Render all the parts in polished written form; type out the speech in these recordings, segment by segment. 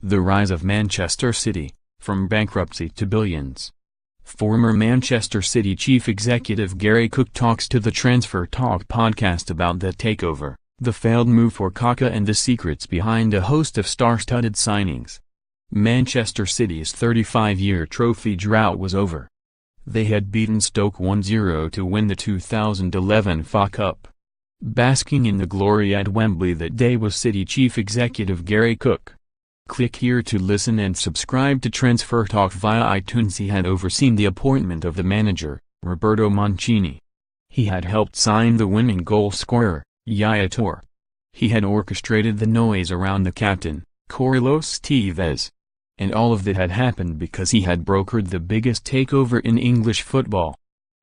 The rise of Manchester City, from bankruptcy to billions. Former Manchester City chief executive Garry Cook talks to the Transfer Talk podcast about the takeover, the failed move for Kaka and the secrets behind a host of star-studded signings. Manchester City's 35-year trophy drought was over. They had beaten Stoke 1-0 to win the 2011 FA Cup. Basking in the glory at Wembley that day was City chief executive Garry Cook. Click here to listen and subscribe to Transfer Talk via iTunes. He had overseen the appointment of the manager, Roberto Mancini. He had helped sign the winning goal scorer, Yaya Toure. He had orchestrated the noise around the captain, Carlos Tevez. And all of that had happened because he had brokered the biggest takeover in English football.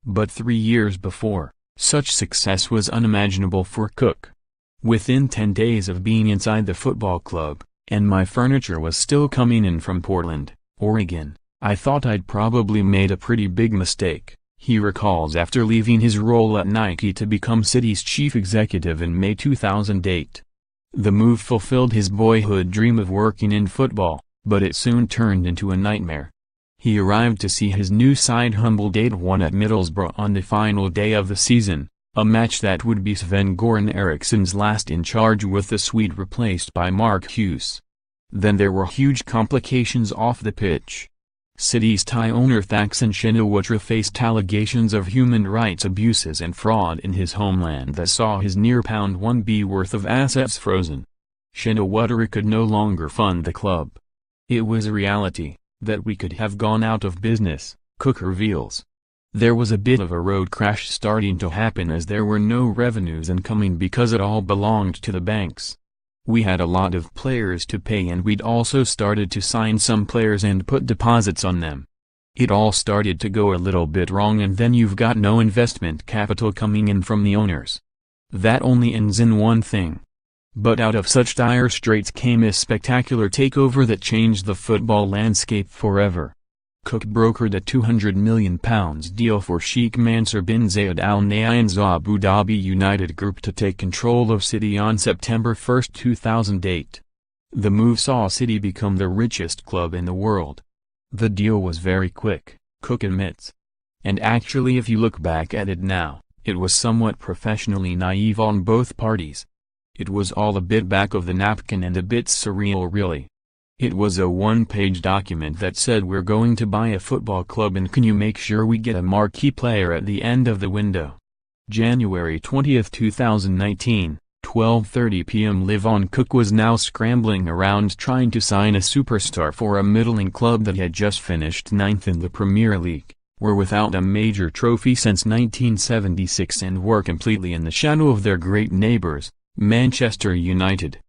But 3 years before, such success was unimaginable for Cook. Within 10 days of being inside the football club, and my furniture was still coming in from Portland, Oregon, I thought I'd probably made a pretty big mistake, he recalls after leaving his role at Nike to become City's chief executive in May 2008. The move fulfilled his boyhood dream of working in football, but it soon turned into a nightmare. He arrived to see his new side humbled 8-1 at Middlesbrough on the final day of the season, a match that would be Sven-Göran Eriksson's last in charge with the Swede replaced by Mark Hughes. Then there were huge complications off the pitch. City's Thai owner Thaksin Shinawatra faced allegations of human rights abuses and fraud in his homeland that saw his near £1 billion worth of assets frozen. Shinawatra could no longer fund the club. It was a reality, that we could have gone out of business, Cook reveals. There was a bit of a road crash starting to happen as there were no revenues incoming because it all belonged to the banks. We had a lot of players to pay and we'd also started to sign some players and put deposits on them. It all started to go a little bit wrong and then you've got no investment capital coming in from the owners. That only ends in one thing. But out of such dire straits came a spectacular takeover that changed the football landscape forever. Cook brokered a £200 million deal for Sheikh Mansour bin Zayed Al Nahyan's Abu Dhabi United Group to take control of City on September 1, 2008. The move saw City become the richest club in the world. The deal was very quick, Cook admits. And actually if you look back at it now, it was somewhat professionally naive on both parties. It was all a bit back of the napkin and a bit surreal really. It was a one-page document that said we're going to buy a football club and can you make sure we get a marquee player at the end of the window. January 20, 2019, 12:30 p.m. Live on. Cook was now scrambling around trying to sign a superstar for a middling club that had just finished 9th in the Premier League, were without a major trophy since 1976 and were completely in the shadow of their great neighbours, Manchester United.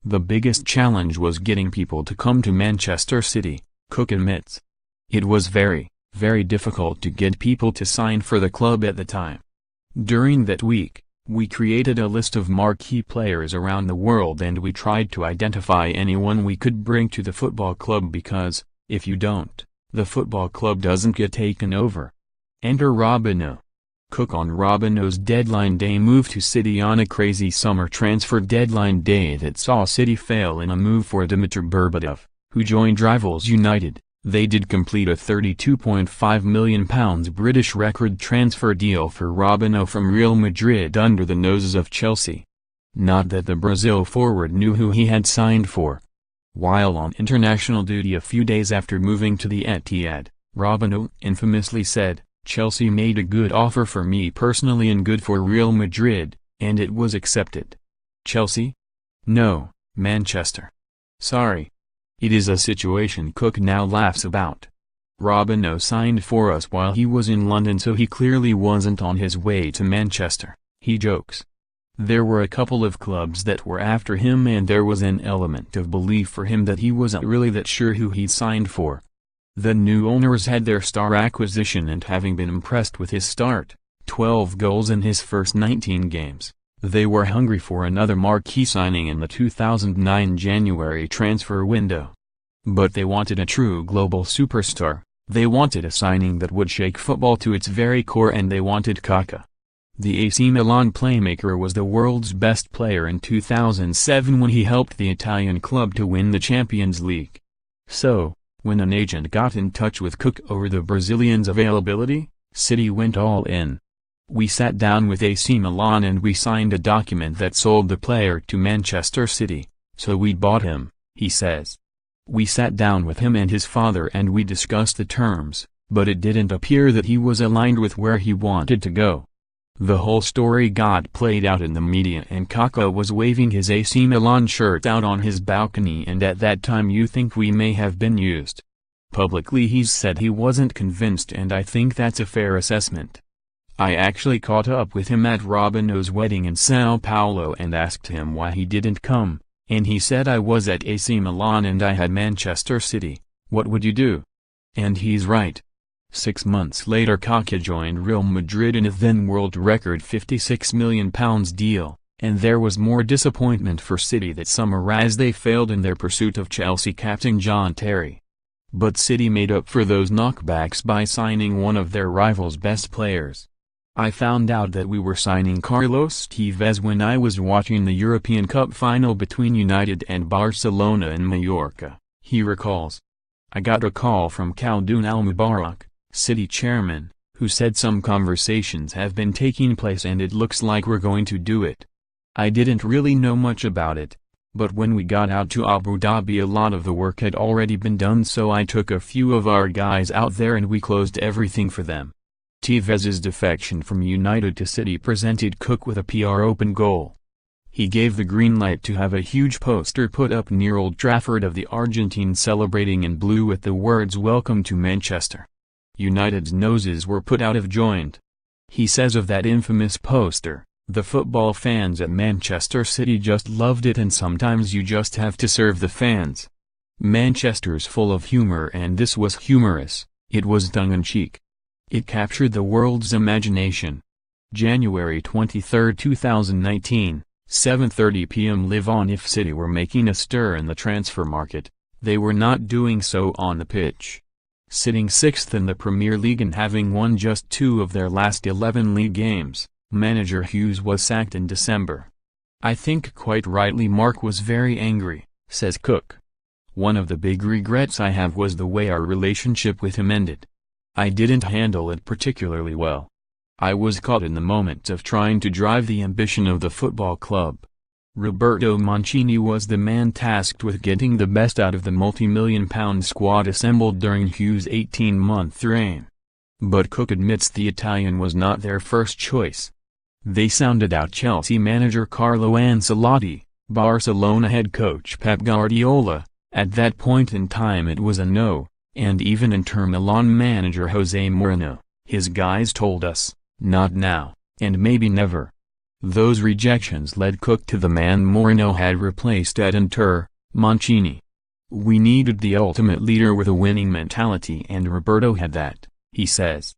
The biggest challenge was getting people to come to Manchester City, Cook admits. It was very, very difficult to get people to sign for the club at the time. During that week, we created a list of marquee players around the world and we tried to identify anyone we could bring to the football club because, if you don't, the football club doesn't get taken over. Enter Robinho. Cook on Robinho's deadline day moved to City on a crazy summer transfer deadline day that saw City fail in a move for Dimitar Berbatov, who joined rivals United. They did complete a £32.5 million British record transfer deal for Robinho from Real Madrid under the noses of Chelsea. Not that the Brazil forward knew who he had signed for. While on international duty a few days after moving to the Etihad, Robinho infamously said, "Chelsea made a good offer for me personally and good for Real Madrid, and it was accepted." Chelsea? No, Manchester. Sorry. It is a situation Cook now laughs about. Robinho signed for us while he was in London so he clearly wasn't on his way to Manchester, he jokes. There were a couple of clubs that were after him and there was an element of belief for him that he wasn't really that sure who he'd signed for. The new owners had their star acquisition and having been impressed with his start, 12 goals in his first 19 games, they were hungry for another marquee signing in the 2009 January transfer window. But they wanted a true global superstar, they wanted a signing that would shake football to its very core and they wanted Kaka. The AC Milan playmaker was the world's best player in 2007 when he helped the Italian club to win the Champions League. So, when an agent got in touch with Cook over the Brazilian's availability, City went all in. We sat down with AC Milan and we signed a document that sold the player to Manchester City, so we bought him, he says. We sat down with him and his father and we discussed the terms, but it didn't appear that he was aligned with where he wanted to go. The whole story got played out in the media and Kaka was waving his AC Milan shirt out on his balcony, and at that time you think we may have been used. Publicly he's said he wasn't convinced, and I think that's a fair assessment. I actually caught up with him at Robino's wedding in Sao Paulo and asked him why he didn't come, and he said I was at AC Milan and I had Manchester City, what would you do? And he's right. 6 months later Kaka joined Real Madrid in a then world record £56 million deal, and there was more disappointment for City that summer as they failed in their pursuit of Chelsea captain John Terry. But City made up for those knockbacks by signing one of their rivals' best players. I found out that we were signing Carlos Tevez when I was watching the European Cup final between United and Barcelona in Mallorca, he recalls. I got a call from Khaldoun Al-Mubarak, City chairman, who said some conversations have been taking place and it looks like we're going to do it. I didn't really know much about it, but when we got out to Abu Dhabi a lot of the work had already been done, so I took a few of our guys out there and we closed everything for them. Tevez's defection from United to City presented Cook with a PR open goal. He gave the green light to have a huge poster put up near Old Trafford of the Argentine celebrating in blue with the words "Welcome to Manchester." United's noses were put out of joint. He says of that infamous poster, "The football fans at Manchester City just loved it, and sometimes you just have to serve the fans. Manchester's full of humor, and this was humorous, it was tongue-in-cheek. It captured the world's imagination." January 23, 2019, 7:30 p.m. Live on. If City were making a stir in the transfer market, they were not doing so on the pitch. Sitting 6th in the Premier League and having won just 2 of their last 11 league games, manager Hughes was sacked in December. "I think quite rightly Mark was very angry," says Cook. "One of the big regrets I have was the way our relationship with him ended. I didn't handle it particularly well. I was caught in the moment of trying to drive the ambition of the football club." Roberto Mancini was the man tasked with getting the best out of the multi-million-pound squad assembled during Hughes' 18-month reign. But Cook admits the Italian was not their first choice. They sounded out Chelsea manager Carlo Ancelotti, Barcelona head coach Pep Guardiola. At that point in time it was a no, and even Inter Milan manager Jose Mourinho. "His guys told us, not now, and maybe never." Those rejections led Cook to the man Mourinho had replaced at Inter, Mancini. "We needed the ultimate leader with a winning mentality, and Roberto had that," he says.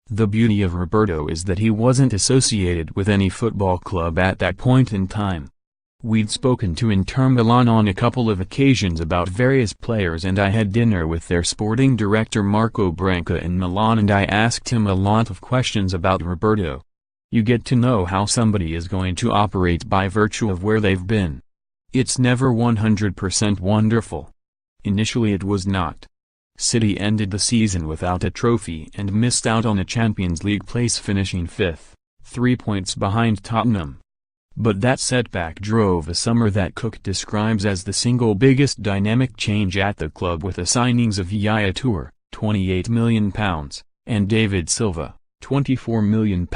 The beauty of Roberto is that he wasn't associated with any football club at that point in time. "We'd spoken to Inter Milan on a couple of occasions about various players, and I had dinner with their sporting director Marco Branca in Milan, and I asked him a lot of questions about Roberto. You get to know how somebody is going to operate by virtue of where they've been. It's never 100% wonderful. Initially it was not. City ended the season without a trophy and missed out on a Champions League place, finishing 5th, 3 points behind Tottenham. But that setback drove a summer that Cook describes as the single biggest dynamic change at the club, with the signings of Yaya Toure, £28 million, and David Silva, £24 million,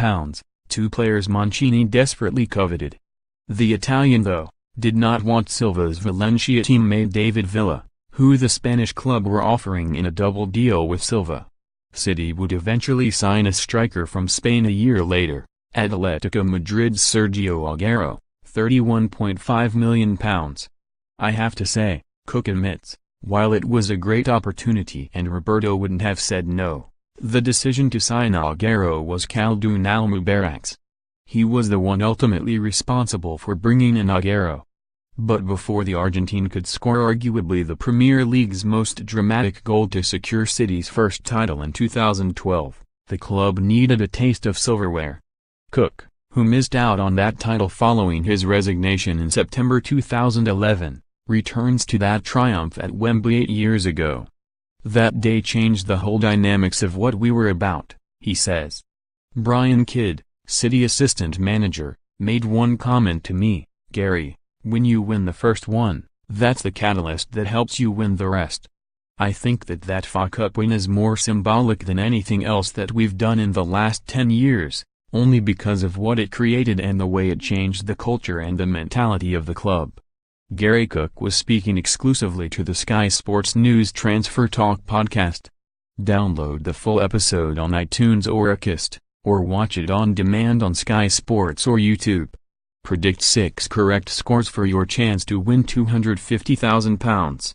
2 players Mancini desperately coveted. The Italian, though, did not want Silva's Valencia teammate David Villa, who the Spanish club were offering in a double deal with Silva. City would eventually sign a striker from Spain a year later, Atletico Madrid's Sergio Aguero, £31.5 million. "I have to say," Cook admits, "while it was a great opportunity and Roberto wouldn't have said no, the decision to sign Aguero was Khaldoun Al-Mubarak's. He was the one ultimately responsible for bringing in Aguero." But before the Argentine could score arguably the Premier League's most dramatic goal to secure City's first title in 2012, the club needed a taste of silverware. Cook, who missed out on that title following his resignation in September 2011, returns to that triumph at Wembley 8 years ago. "That day changed the whole dynamics of what we were about," he says. Brian Kidd, City assistant manager, made one comment to me: "Garry, when you win the first one, that's the catalyst that helps you win the rest." I think that FA Cup win is more symbolic than anything else that we've done in the last 10 years, only because of what it created and the way it changed the culture and the mentality of the club. Garry Cook was speaking exclusively to the Sky Sports News Transfer Talk podcast. Download the full episode on iTunes or Acast, or watch it on demand on Sky Sports or YouTube. Predict 6 correct scores for your chance to win £250,000.